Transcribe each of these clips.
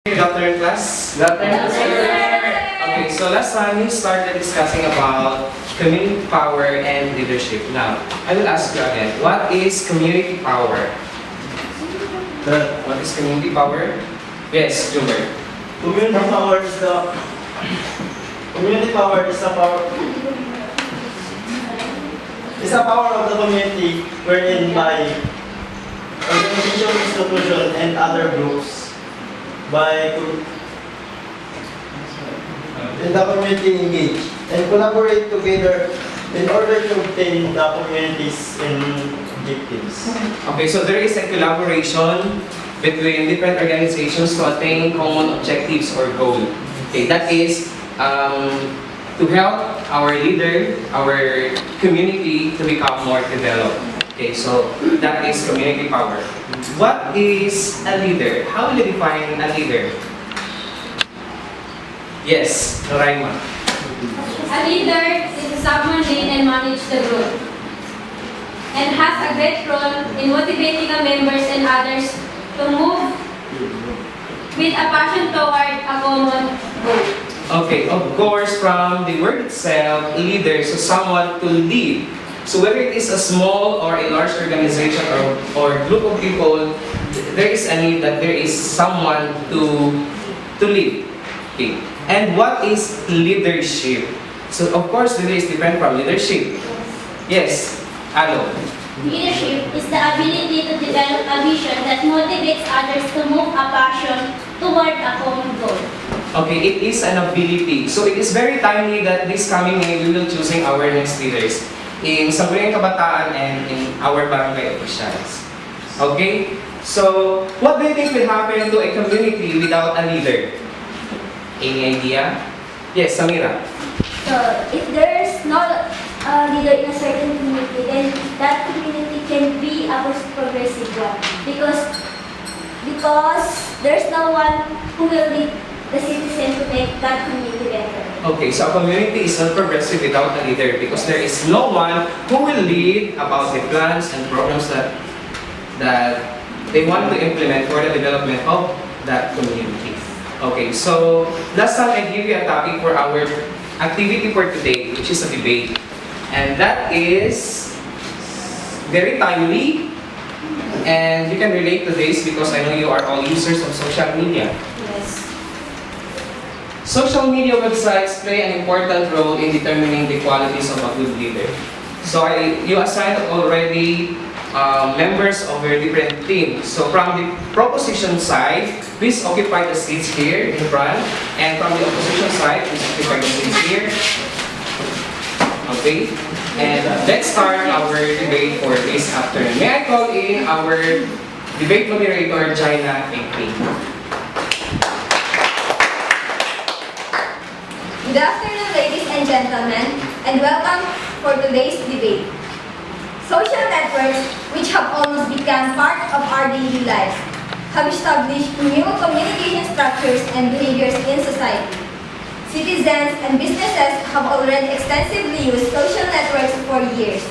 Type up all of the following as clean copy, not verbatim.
Good afternoon, class. Good afternoon, sir. Okay, so last time we started discussing about community power and leadership. Now, I will ask you again, what is community power? What is community power? Yes, Jumber. Community power is the power of the community wherein by organization, institution, and other groups in the community engage and collaborate together in order to obtain the community's objectives. Okay, so there is a collaboration between different organizations to attain common objectives or goal. Okay, that is to help our leader, our community to become more developed. Okay, so that is community power. What is a leader? How will you define a leader? Yes, Noraima. A leader is someone lead and manage the group and has a great role in motivating the members and others to move with a passion toward a common goal. Okay, of course, from the word itself, leader, so someone to lead. So whether it is a small or a large organization or group of people, there is a need that there is someone to lead. Okay. And what is leadership? So of course, leader is different from leadership. Yes, Alo. Leadership is the ability to develop a vision that motivates others to move a passion toward a common goal. Okay, it is an ability. So it is very timely that this coming May we will choosing our next leaders in Sangguniang Kabataan and in our barangay officials. Okay? So, what do you think will happen to a community without a leader? Any idea? Yes, Samira. So, if there's no leader in a certain community, then that community can be a progressive one. Because there's no one who will lead the citizen to make that community better. Okay, so a community is not progressive without a leader because there is no one who will lead about the plans and programs that they want to implement for the development of that community. Okay, so last time I give you a topic for our activity for today, which is a debate. And that is very timely and you can relate to this because I know you are all users of social media. Yes. Social media websites play an important role in determining the qualities of a good leader. So you assigned already members of your different teams. So from the proposition side, please occupy the seats here in front. And from the opposition side, please occupy the seats here. Okay? And let's start our debate for this afternoon. May I call in our debate moderator, Jaina AP. Good afternoon, ladies and gentlemen, and welcome for today's debate. Social networks, which have almost become part of our daily lives, have established new communication structures and behaviors in society. Citizens and businesses have already extensively used social networks for years.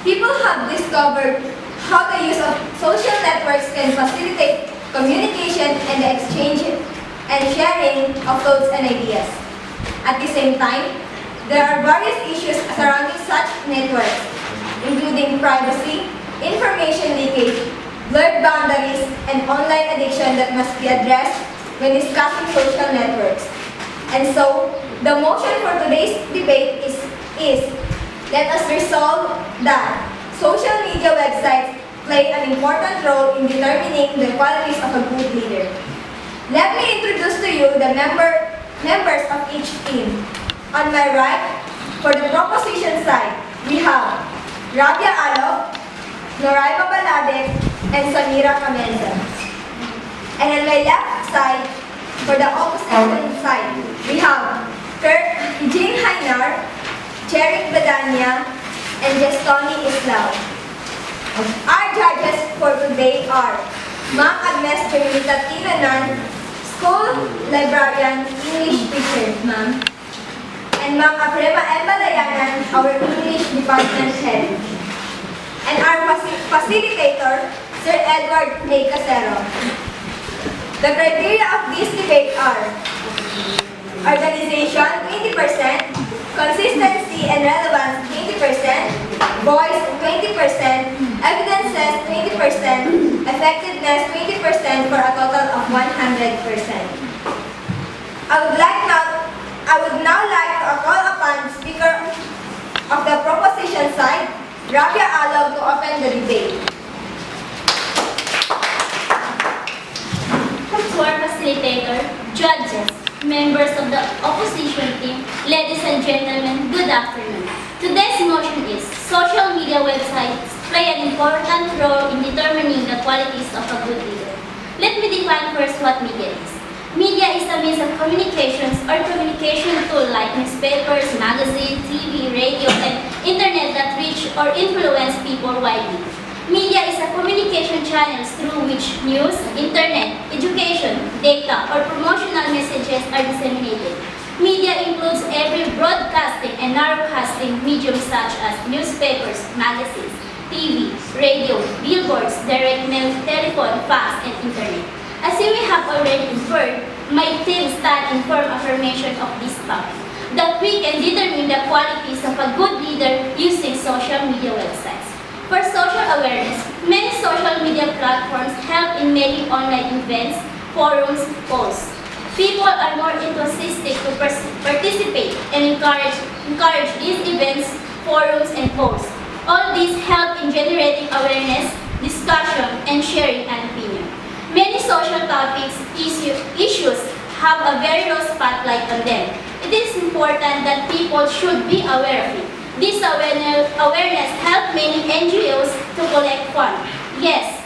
People have discovered how the use of social networks can facilitate communication and the exchange and sharing of thoughts and ideas. At the same time, there are various issues surrounding such networks, including privacy, information leakage, blurred boundaries, and online addiction that must be addressed when discussing social networks. And so, the motion for today's debate is let us resolve that social media websites play an important role in determining the qualities of a good leader. Let me introduce to you the members of each team. On my right, for the proposition side, we have Rabia Alo, Noraima Baladek, and Samira Kamenza. And on my left side, for the opposition side, we have Jean Hainar, Cherik Badania, and Jestoni Islao. Our judges for today are Ma'am Agnes Jernita Tinanan, School Librarian, English teacher, ma'am. And Ma'am Aprema M. Balayanan, our English department head. And our facilitator, Sir Edward A. Casero. The criteria of this debate are organization 20%, consistency and relevance 20%, voice 20%, evidences 20%, effectiveness 20% for a total of 100%. I would now like to call upon Speaker of the proposition side, Rabia Alog, to open the debate. To our facilitator, judges, members of the opposition team, ladies and gentlemen, good afternoon. Today's motion is social media websites play an important role in determining the qualities of a good leader. Let me define first what media is. Media is a means of communications or communication tool like newspapers, magazines, TV, radio, and internet that reach or influence people widely. Media is a communication channel through which news, internet, education, data, or promotional messages are disseminated. Media includes every broadcasting and narrowcasting medium such as newspapers, magazines, TV, radio, billboards, direct mail, telephone, fax, and internet. As you may have already inferred, my team stand in firm affirmation of this topic, that we can determine the qualities of a good leader using social media websites. For social awareness, many social media platforms help in making online events, forums, posts. People are more enthusiastic to participate and encourage these events, forums, and posts. All these help in generating awareness, discussion, and sharing an opinion. Many social topics, issues have a very low spotlight on them. It is important that people should be aware of it. This awareness helps many NGOs to collect funds. Yes,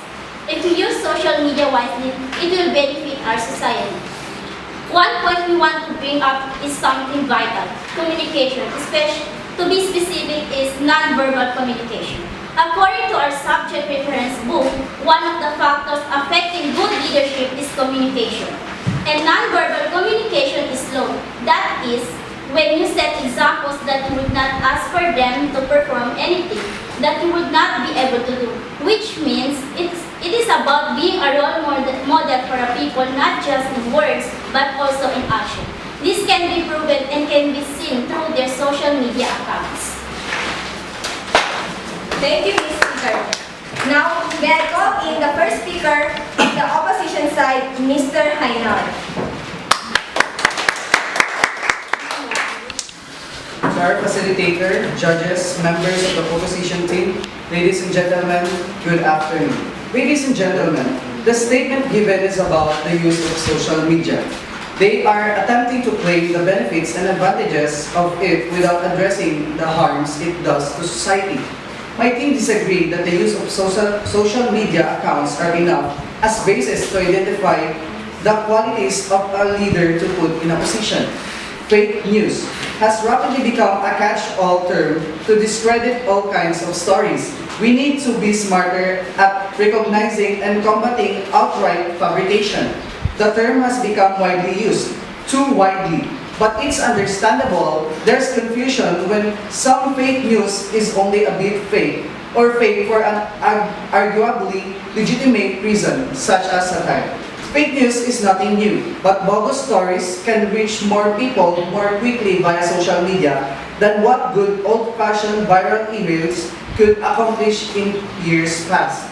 if we use social media wisely, it will benefit our society. One point we want to bring up is something vital, communication, especially to be specific is non-verbal communication. According to our subject reference book, one of the factors affecting good leadership is communication. And non-verbal communication is low. That is, when you set examples that you would not ask for them to perform anything that you would not be able to do, which means it is about being a role model for a people, not just in words, but also in action. This can be proven and can be seen through their social media accounts. Thank you, Ms. Speaker. Now, may I call in the first speaker of the opposition side, Mr. Hainal. To our facilitator, judges, members of the opposition team, ladies and gentlemen, good afternoon. Ladies and gentlemen, the statement given is about the use of social media. They are attempting to claim the benefits and advantages of it without addressing the harms it does to society. My team disagree that the use of social media accounts are enough as basis to identify the qualities of a leader to put in a position. Fake news has rapidly become a catch-all term to discredit all kinds of stories. We need to be smarter at recognizing and combating outright fabrication. The term has become widely used, too widely, but it's understandable there's confusion when some fake news is only a bit fake or fake for an arguably legitimate reason, such as satire. Fake news is nothing new, but bogus stories can reach more people more quickly via social media than what good old-fashioned viral emails could accomplish in years past.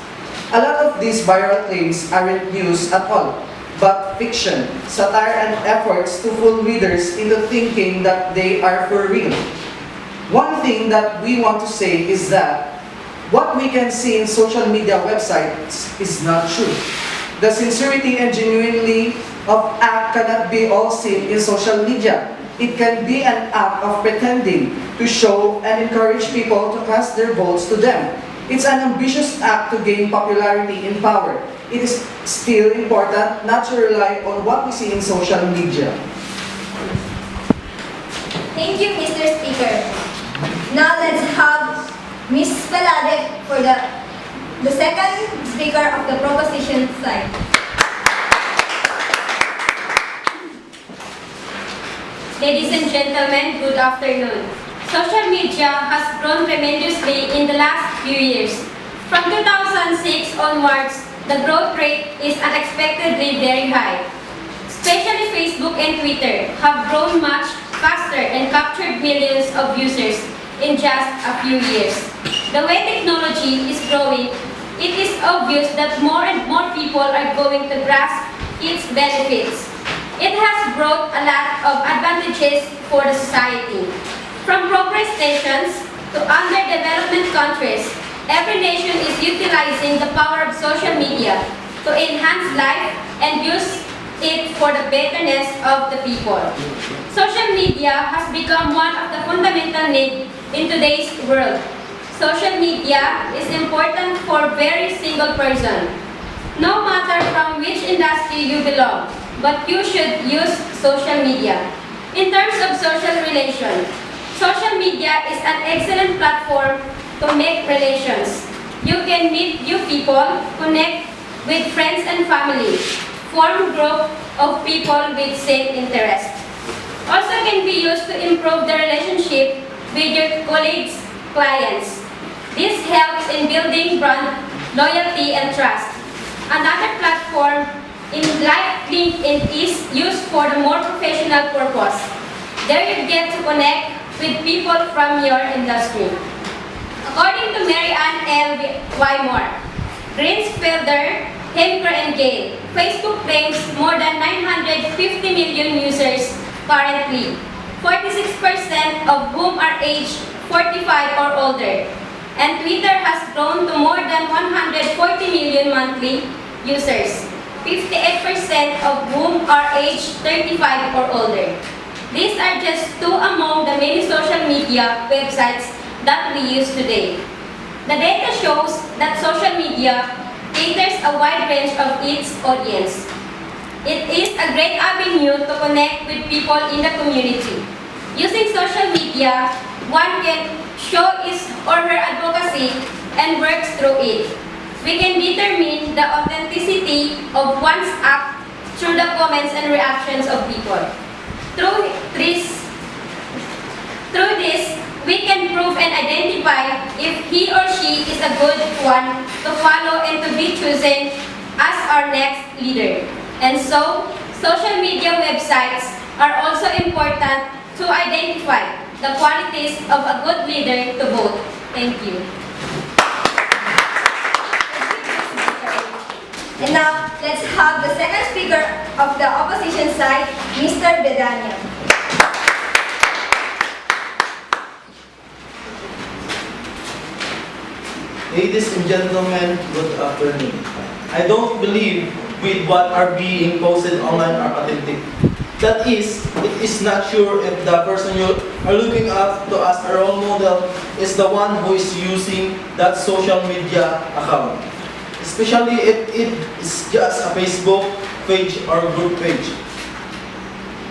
A lot of these viral claims aren't news at all, but fiction, satire, and efforts to fool readers into thinking that they are for real. One thing that we want to say is that what we can see in social media websites is not true. The sincerity and genuinely of act cannot be all seen in social media. It can be an act of pretending to show and encourage people to cast their votes to them. It's an ambitious act to gain popularity and power. It is still important not to rely on what we see in social media. Thank you, Mr. Speaker. Now let's have Ms. Veladek for the second speaker of the proposition side. Ladies and gentlemen, good afternoon. Social media has grown tremendously in the last few years. From 2006 onwards, the growth rate is unexpectedly very high. Especially Facebook and Twitter have grown much faster and captured millions of users in just a few years. The way technology is growing, it is obvious that more and more people are going to grasp its benefits. It has brought a lot of advantages for the society. From progress nations to underdevelopment countries, every nation is utilizing the power of social media to enhance life and use it for the betterness of the people. Social media has become one of the fundamental needs in today's world. Social media is important for very single person. No matter from which industry you belong, but you should use social media. In terms of social relations, social media is an excellent platform to make relations. You can meet new people, connect with friends and family, form group of people with same interests. Also can be used to improve the relationship with your colleagues, clients. This helps in building brand loyalty and trust. Another platform in like LinkedIn is used for the more professional purpose. There you get to connect with people from your industry. According to Mary Ann L. Wymore, Greensfelder, Hemker and Gale, Facebook claims more than 950 million users currently, 46% of whom are aged 45 or older. And Twitter has grown to more than 140 million monthly users, 58% of whom are aged 35 or older. These are just two among the many social media websites that we use today. The data shows that social media caters a wide range of its audience. It is a great avenue to connect with people in the community. Using social media, one can show his or her advocacy and works through it. We can determine the authenticity of one's act through the comments and reactions of people. Through this, we can prove and identify if he or she is a good one to follow and to be chosen as our next leader. And so, social media websites are also important to identify the qualities of a good leader to vote. Thank you. And now, let's have the second speaker of the opposition side, Mr. Bedania. Ladies and gentlemen, good afternoon. I don't believe with what are being posted online are authentic. That is, it is not sure if the person you are looking up to as a role model is the one who is using that social media account. Especially if it is just a Facebook page or group page.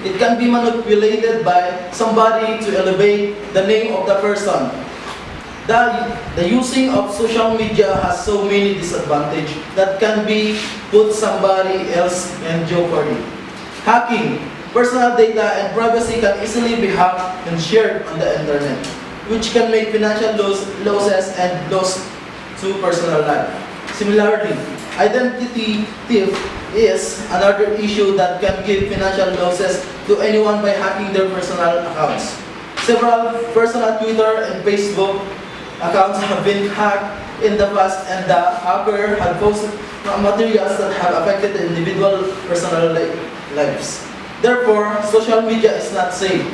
It can be manipulated by somebody to elevate the name of the person. The using of social media has so many disadvantages that can be put somebody else in jeopardy. Hacking, personal data and privacy can easily be hacked and shared on the internet, which can make financial losses and loss to personal life. Similarly, identity theft is another issue that can give financial losses to anyone by hacking their personal accounts. Several personal Twitter and Facebook accounts have been hacked in the past, and the hacker had posted materials that have affected the individual personal lives. Therefore, social media is not safe.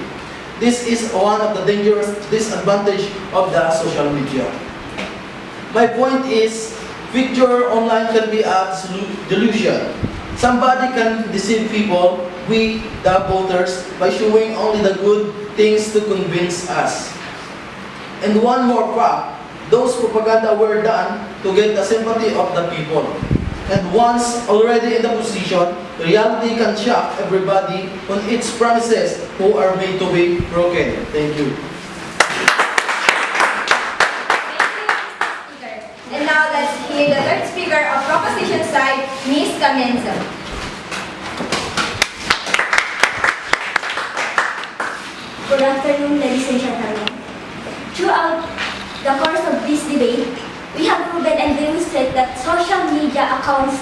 This is one of the dangerous disadvantages of the social media. My point is, picture online can be a delusion. Somebody can deceive people, we, the voters, by showing only the good things to convince us. And one more fact, those propaganda were done to get the sympathy of the people. And once already in the position, reality can shock everybody on its promises who are made to be broken. Thank you. And now let's hear the third speaker of proposition side, Ms. Camenza. Good afternoon, ladies and gentlemen. Throughout the course of this debate, We have proven and demonstrated that social media accounts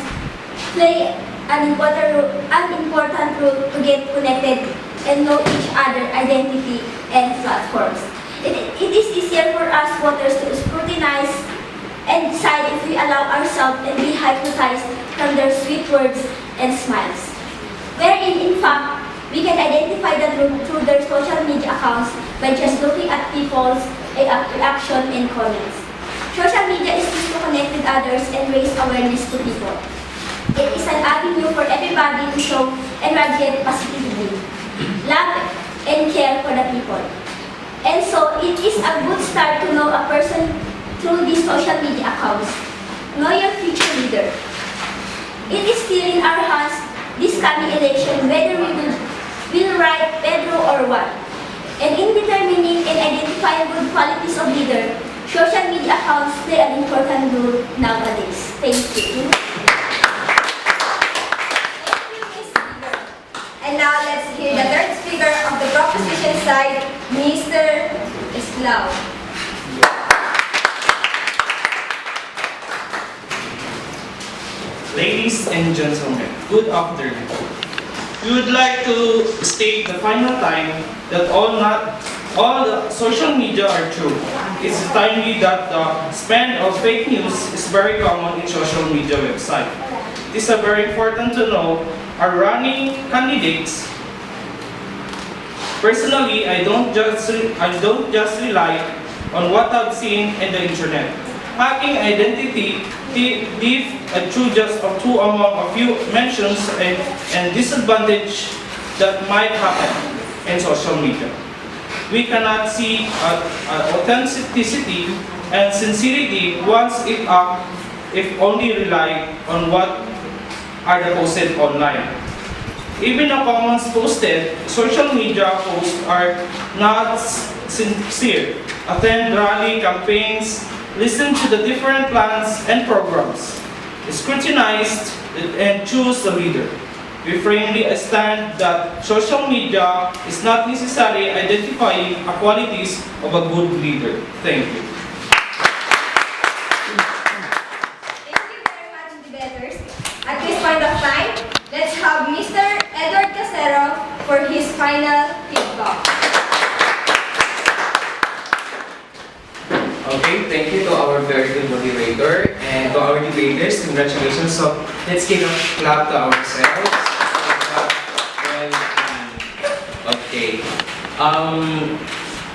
play an important role to get connected and know each other identity and platforms. It is easier for us voters to scrutinize and decide if we allow ourselves and be hypnotized from their sweet words and smiles. Wherein, in fact, we can identify the group through their social media accounts by just looking at people's reaction and comments. Social media is used to connect with others and raise awareness to people. It is an avenue for everybody to show and radiate positivity, love, and care for the people. And so, it is a good start to know a person through these social media accounts. Know your future leader. It is still in our hands this coming election whether we will write Pedro or what. And in determining and identifying good qualities of leader, social media accounts play an important role nowadays. Thank you. And now let's hear the third speaker of the proposition side, Mr. Eslao. Ladies and gentlemen, good afternoon. We would like to state the final time that not all the social media are true. It's timely that the spread of fake news is very common in social media websites. It is very important to know our running candidates. Personally, I don't just rely on what I've seen in the internet. Hacking identity if true just of two among a few mentions and disadvantage that might happen in social media. We cannot see authenticity and sincerity once it up if only rely on what are the posted online. Even the comments posted, social media posts are not sincere. Attend rally campaigns, listen to the different plans and programs, scrutinize and choose the leader. We firmly stand that social media is not necessarily identifying the qualities of a good leader. Thank you. Thank you very much, debaters. At this point of time, let's have Mr. Edward Casero for his final feedback. Okay, thank you to our very good moderator and to our debaters. Congratulations. So let's give a clap to ourselves. Well done. Okay.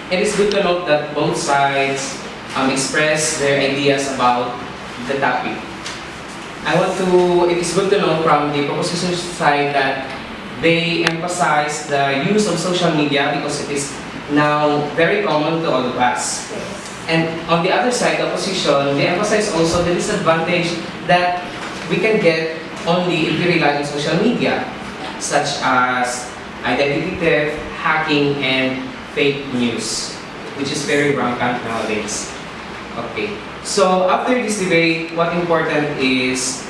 It is good to note that both sides express their ideas about the topic. It is good to note from the proposition side that they emphasize the use of social media because it is now very common to all of us. And on the other side, the opposition, they emphasize also the disadvantage that we can get only if we rely on social media, such as identity theft, hacking, and fake news, which is very rampant nowadays. Okay, so after this debate, what important is,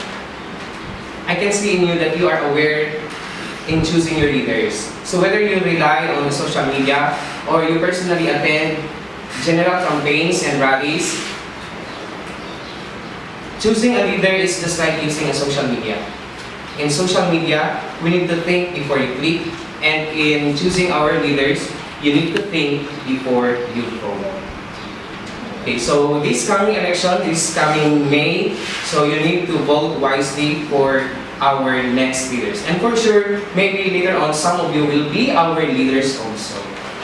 I can see in you that you are aware in choosing your leaders. So whether you rely on social media or you personally attend general campaigns and rallies, choosing a leader is just like using a social media. In social media, we need to think before you click, and in choosing our leaders, you need to think before you vote. Okay, so this coming election, this coming May, so you need to vote wisely for our next leaders. And for sure, maybe later on, some of you will be our leaders also.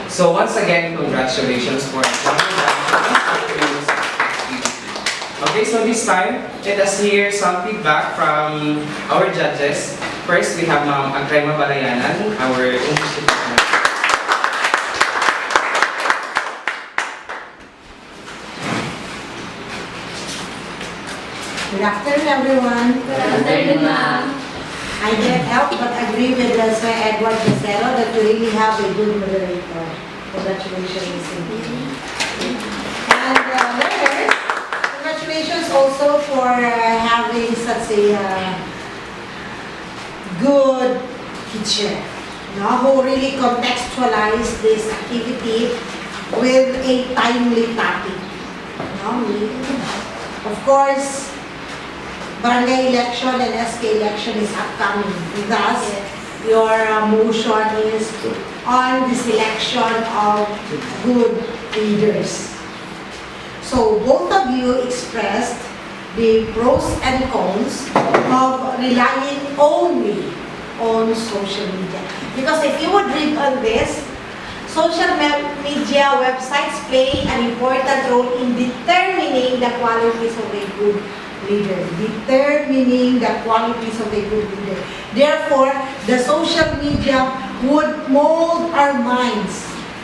So once again, congratulations for Okay, so this time, let us hear some feedback from our judges. First, we have Ma'am Agrema Balayanan, our English department. Good afternoon, everyone. Good afternoon, ma'am. I can't help but agree with Sir Edward Casero that you really have a good moderator. Congratulations indeed. And learners, congratulations also for having such a good teacher, who really contextualized this activity with a timely topic. Of course, barangay election and SK election is upcoming. Thus, your motion is on the selection of good leaders. So both of you expressed the pros and cons of relying only on social media. Because if you would read on this, social media websites play an important role in determining the qualities of a good leader. Determining the qualities of a good leader. Therefore, the social media would mold our minds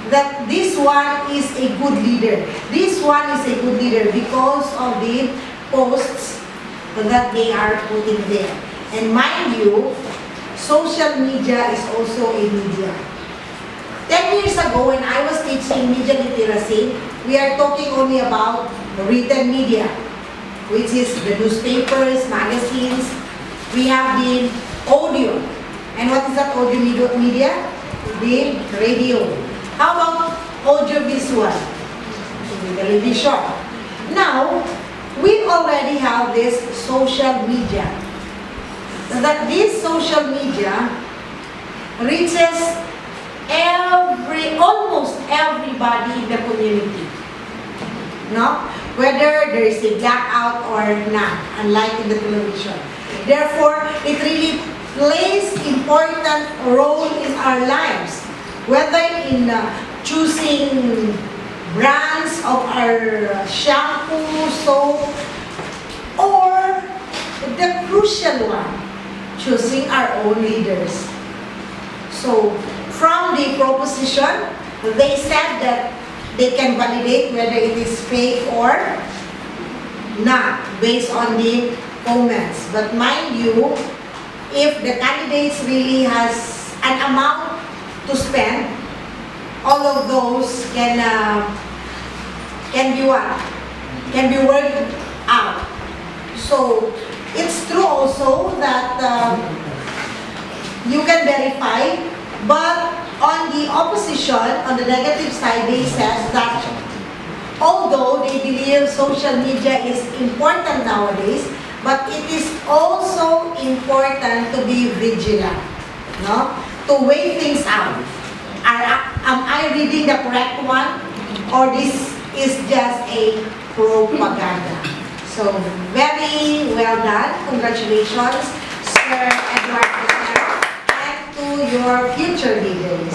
that this one is a good leader. This one is a good leader because of the posts that they are putting there. And mind you, social media is also a media. 10 years ago, when I was teaching media literacy, we are talking only about written media, which is the newspapers, magazines. We have the audio. And what is that audio media? The radio. How about audiovisual? The television. Now, we already have this social media. That this social media reaches almost everybody in the community. No? Whether there is a blackout or not, unlike in the television. Therefore, it really plays important role in our lives. Whether in choosing brands of our shampoo, soap, or the crucial one, choosing our own leaders. So, from the proposition, they said that they can validate whether it is fake or not based on the comments. But mind you, if the candidates really has an amount to spend, all of those can be what? Can be worked out. So it's true also that you can verify, but on the opposition, on the negative side, they said that although they believe social media is important nowadays, but it is also important to be vigilant, no? To weigh things out. Am I reading the correct one? Or this is just a propaganda? So, very well done. Congratulations, Sir Edward Castro, and to your future leaders.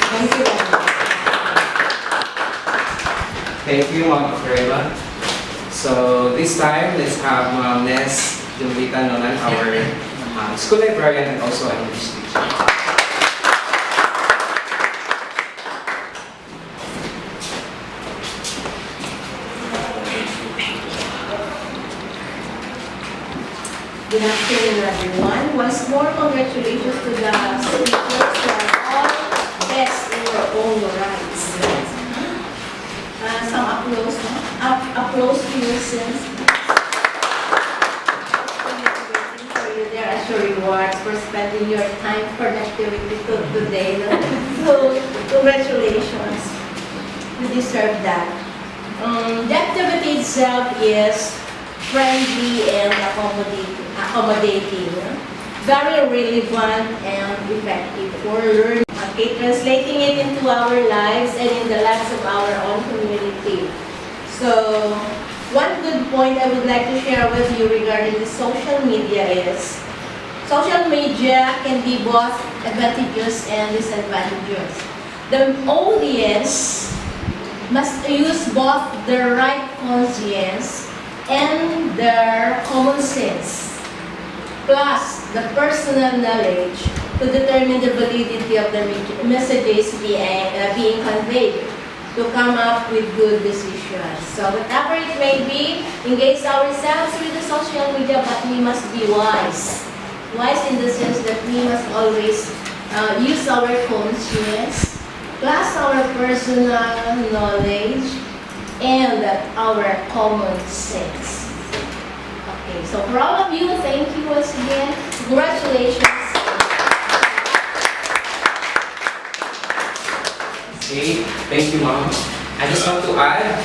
Thank you very much. Thank you, Ma'am Akrela. So this time, let's have Ma'am Nes Jumita Nolan, our school librarian and also an English teacher. Good afternoon, everyone. Once more, congratulations to the speakers who are all best in your own rights. Some applause, no? Applause to you since for you there as your rewards for spending your time for an activity today. No? So, congratulations. You deserve that. The activity itself is friendly and accommodating, very relevant and effective for learning. Okay, translating it into our lives and in the lives of our own community. So, one good point I would like to share with you regarding the social media is, social media can be both advantageous and disadvantageous. The audience must use both the right conscience and their common sense, plus the personal knowledge to determine the validity of the messages being conveyed, to come up with good decisions. So whatever it may be, engage ourselves with the social media, but we must be wise. Wise in the sense that we must always use our conscience, plus our personal knowledge, and our common sense. Okay, so for all of you, thank you once again. Congratulations. Okay, thank you, Ma'am. I just want to add,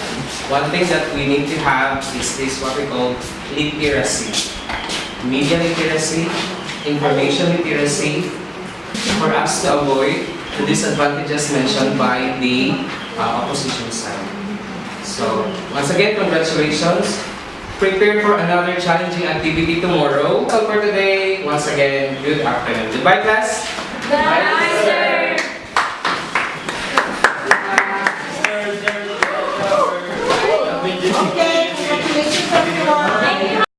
one thing that we need to have is this what we call literacy. Media literacy, information literacy, for us to avoid the disadvantages mentioned by the opposition side. So, once again, congratulations. Prepare for another challenging activity tomorrow. So for today, once again, good afternoon. Goodbye, class. Bye, sir.